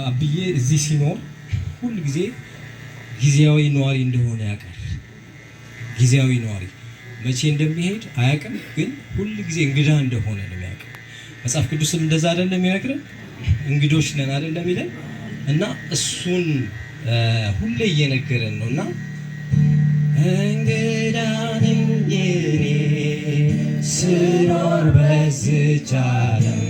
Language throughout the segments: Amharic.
አብዬ እዚህ ሲኖር ሁሉ ጊዜ ጊዜያዊ ነዋሪ እንደሆነ ያውቃል። ጊዜያዊ ነዋሪ መቼ እንደሚሄድ አያውቅም፣ ግን ሁሉ ጊዜ እንግዳ እንደሆነ ነው የሚያውቀው። መጽሐፍ ቅዱስም እንደዛ አይደለም የሚነግረን? እንግዶች ነን አይደለም ይለን እና እሱን ሁሌ እየነገረን ነውና እንግዳ ነኝ እኔ ስኖር በዚች ዓለም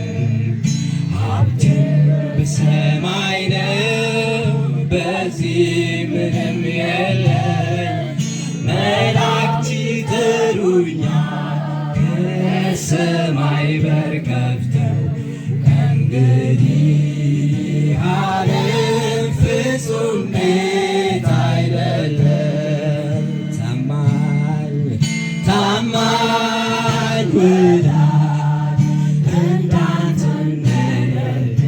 ሀብትም በሰማይ ነው በዚህ ምንም የለም። መላእክት ይጠሩኛል ከሰማይ በር ከፍተው ከእንግዲህ ዓለም ፍጹም ቤት አይደለም። ታማኝ ወዳጅ እንዳንተ እንደሌለ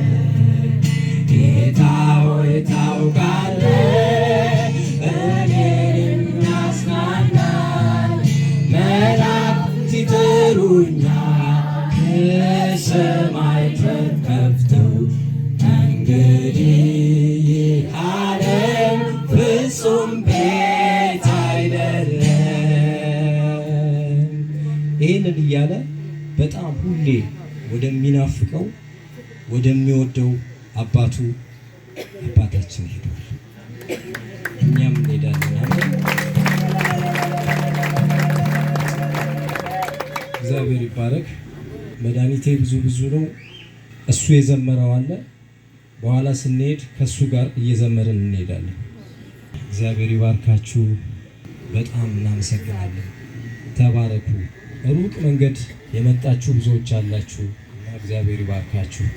ጌታ ሆይ ታውቃለህ። እኔን የሚያጽናናኝ መላእክት ይጠሩኛል ከሰማይ በር ከፍተው እንግዲህ ዓለም ፍጹም ቤት አይደለም። ይህንን እያለ በጣም ሁሌ ወደሚናፍቀው ወደሚወደው አባታችን ሄዷል። እኛም እንሄዳለን። እግዚአብሔር ይባረክ። መድኃኒቴ ብዙ ነው። እሱ የዘመረው አለ። በኋላ ስንሄድ ከሱ ጋር እየዘመርን እንሄዳለን። እግዚአብሔር ይባርካችሁ። በጣም እናመሰግናለን። ተባረኩ። ሩቅ መንገድ የመጣችሁ ብዙዎች አላችሁ እና እግዚአብሔር ይባርካችሁ።